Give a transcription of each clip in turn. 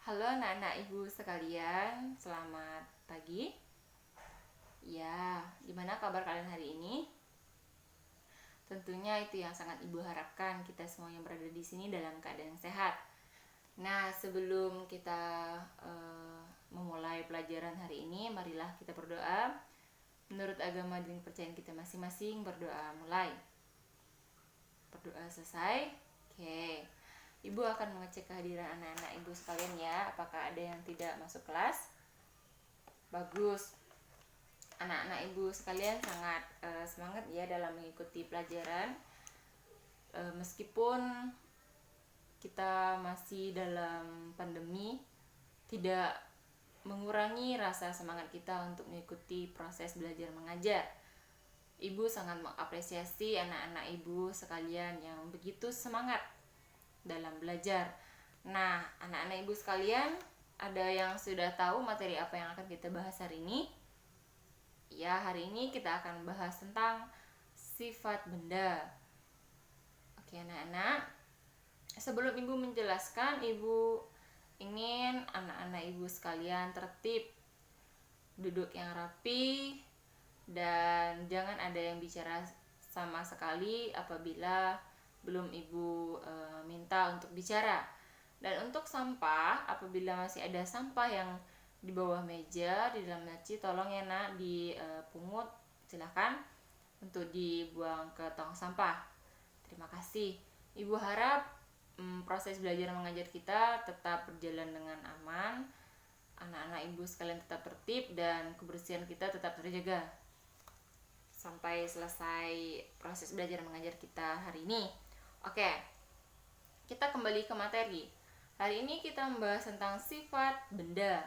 Halo anak-anak ibu sekalian, selamat pagi. Ya, gimana kabar kalian hari ini? Tentunya itu yang sangat ibu harapkan, kita semua yang berada di sini dalam keadaan yang sehat. Nah, sebelum kita memulai pelajaran hari ini, marilah kita berdoa. Menurut agama dan kepercayaan kita masing-masing, berdoa mulai. Berdoa selesai. Oke. Ibu akan mengecek kehadiran anak-anak ibu sekalian ya. Apakah ada yang tidak masuk kelas? Bagus. Anak-anak ibu sekalian sangat semangat ya dalam mengikuti pelajaran. Meskipun kita masih dalam pandemi, tidak mengurangi rasa semangat kita untuk mengikuti proses belajar mengajar. Ibu sangat mengapresiasi anak-anak ibu sekalian yang begitu semangat dalam belajar. Nah, anak-anak ibu sekalian, ada yang sudah tahu materi apa yang akan kita bahas hari ini? Ya, hari ini kita akan bahas tentang sifat benda. Oke, anak-anak, sebelum ibu menjelaskan, ibu ingin anak-anak ibu sekalian tertib, duduk yang rapi, dan jangan ada yang bicara sama sekali apabila belum ibu minta untuk bicara. Dan untuk sampah, apabila masih ada sampah yang di bawah meja, di dalam laci, tolong ya nak dipungut, silakan untuk dibuang ke tong sampah. Terima kasih. Ibu harap proses belajar mengajar kita tetap berjalan dengan aman, anak-anak ibu sekalian tetap tertib, dan kebersihan kita tetap terjaga sampai selesai proses belajar mengajar kita hari ini. Oke, kita kembali ke materi. Hari ini kita membahas tentang sifat benda.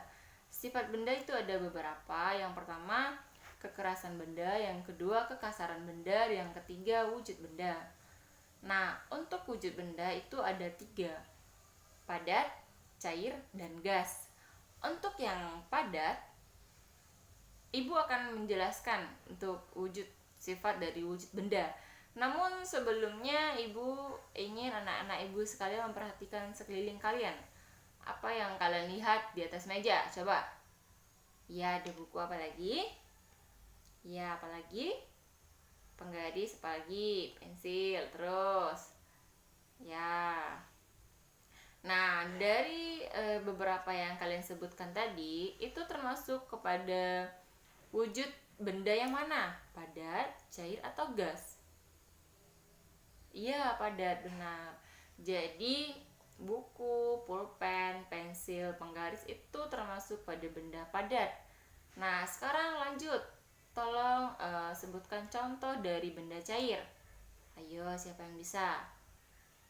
Sifat benda itu ada beberapa. Yang pertama, kekerasan benda. Yang kedua, kekasaran benda. Yang ketiga, wujud benda. Nah, untuk wujud benda itu ada 3. Padat, cair, dan gas. Untuk yang padat, ibu akan menjelaskan untuk wujud sifat dari wujud benda. Namun sebelumnya ibu ingin anak-anak ibu sekalian memperhatikan sekeliling kalian. Apa yang kalian lihat di atas meja? Coba. Ya, ada buku apa lagi? Ya, apa lagi? Penggaris, apa lagi? Pensil, terus. Ya. Nah, dari beberapa yang kalian sebutkan tadi, itu termasuk kepada wujud benda yang mana? Padat, cair, atau gas? Iya, padat, benar. Jadi, buku, pulpen, pensil, penggaris itu termasuk pada benda padat. Nah, sekarang lanjut. Tolong sebutkan contoh dari benda cair. Ayo, siapa yang bisa?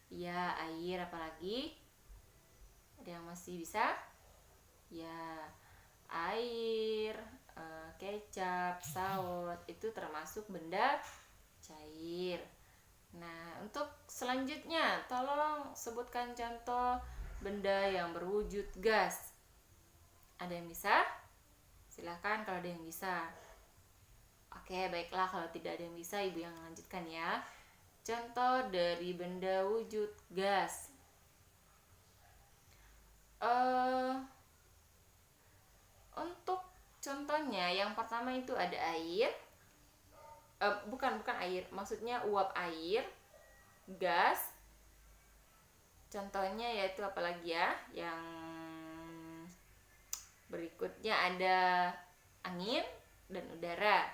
Ya, air, apalagi? Ada yang masih bisa? Ya, air, kecap, saus, itu termasuk benda cair. Nah, untuk selanjutnya, tolong sebutkan contoh benda yang berwujud gas. Ada yang bisa? Silahkan kalau ada yang bisa. Oke, baiklah, kalau tidak ada yang bisa, ibu yang lanjutkan ya. Contoh dari benda wujud gas. Untuk contohnya, yang pertama itu ada air. Bukan air, maksudnya uap air, gas. Contohnya yaitu apalagi ya? Yang berikutnya ada angin dan udara.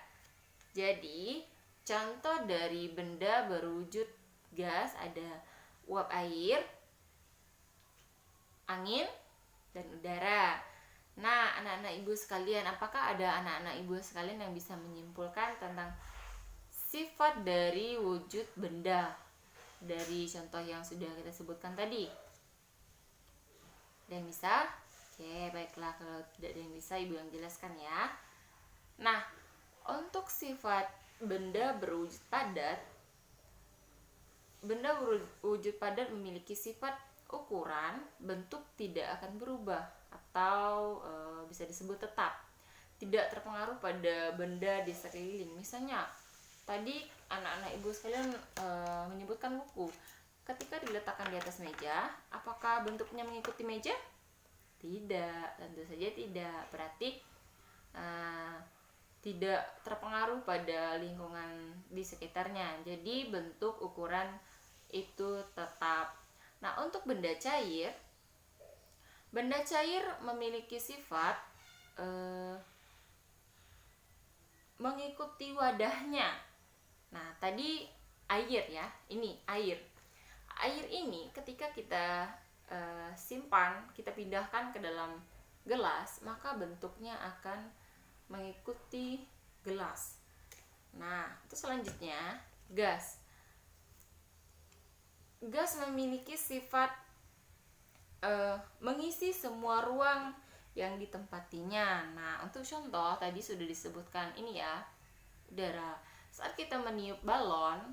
Jadi, contoh dari benda berwujud gas ada uap air, angin, dan udara. Nah, anak-anak ibu sekalian, apakah ada anak-anak ibu sekalian yang bisa menyimpulkan tentang sifat dari wujud benda dari contoh yang sudah kita sebutkan tadi? Ada yang bisa? Oke, baiklah, kalau tidak ada yang bisa, ibu yang jelaskan ya. Nah, untuk sifat benda berwujud padat, benda berwujud padat memiliki sifat ukuran, bentuk tidak akan berubah atau bisa disebut tetap, tidak terpengaruh pada benda di sekeliling. Misalnya, tadi anak-anak ibu sekalian menyebutkan buku. Ketika diletakkan di atas meja, apakah bentuknya mengikuti meja? Tidak, tentu saja tidak. Berarti tidak terpengaruh pada lingkungan di sekitarnya. Jadi bentuk ukuran itu tetap. Nah, untuk benda cair memiliki sifat mengikuti wadahnya. Nah, tadi air ya, ini air. Air ini ketika kita simpan, kita pindahkan ke dalam gelas, maka bentuknya akan mengikuti gelas. Nah, itu selanjutnya gas. Gas memiliki sifat mengisi semua ruang yang ditempatinya. Nah, untuk contoh tadi sudah disebutkan ini ya, udara. Saat kita meniup balon,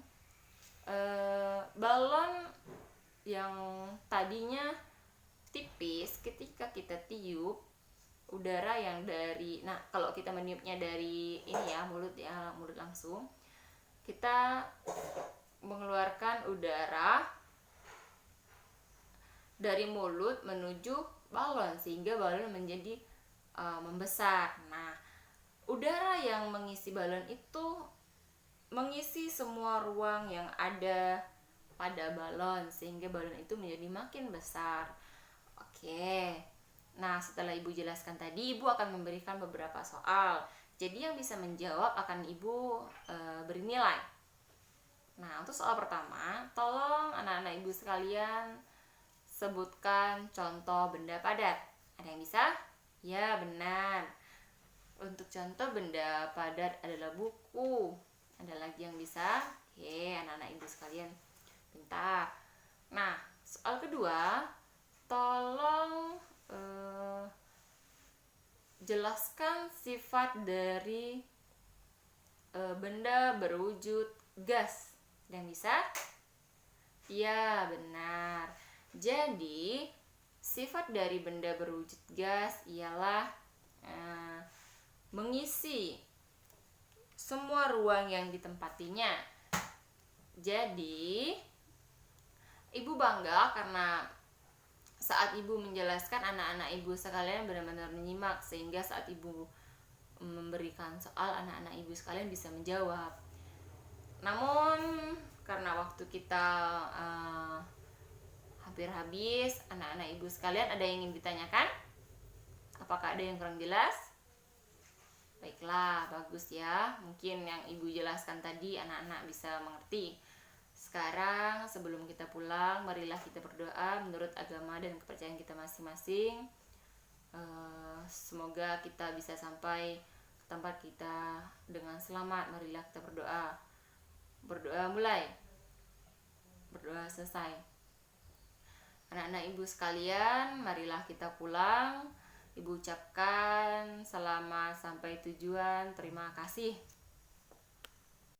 balon yang tadinya tipis, ketika kita tiup, udara yang kalau kita meniupnya dari ini ya, mulut langsung, kita mengeluarkan udara dari mulut menuju balon sehingga balon menjadi membesar. Nah, udara yang mengisi balon itu mengisi semua ruang yang ada pada balon sehingga balon itu menjadi makin besar. Oke. Nah, setelah Ibu jelaskan tadi, Ibu akan memberikan beberapa soal. Jadi yang bisa menjawab akan Ibu beri nilai. Nah, untuk soal pertama, tolong anak-anak Ibu sekalian sebutkan contoh benda padat. Ada yang bisa? Ya, benar. Untuk contoh benda padat adalah buku. Ada lagi yang bisa? Oke, anak-anak Ibu sekalian pintar. Nah, soal kedua, tolong jelaskan sifat dari benda berwujud gas. Dan bisa? Ya, benar. Jadi, sifat dari benda berwujud gas ialah mengisi semua ruang yang ditempatinya. Jadi, Ibu bangga karena saat Ibu menjelaskan, anak-anak Ibu sekalian benar-benar menyimak, sehingga saat Ibu memberikan soal, anak-anak Ibu sekalian bisa menjawab. Namun karena waktu kita hampir habis, anak-anak Ibu sekalian ada yang ingin ditanyakan? Apakah ada yang kurang jelas? Baiklah, bagus ya. Mungkin yang Ibu jelaskan tadi anak-anak bisa mengerti. Sekarang sebelum kita pulang, marilah kita berdoa menurut agama dan kepercayaan kita masing-masing. Semoga kita bisa sampai ke tempat kita dengan selamat. Marilah kita berdoa. Berdoa mulai. Berdoa selesai. Anak-anak Ibu sekalian, marilah kita pulang. Ibu ucapkan selamat sampai tujuan. Terima kasih.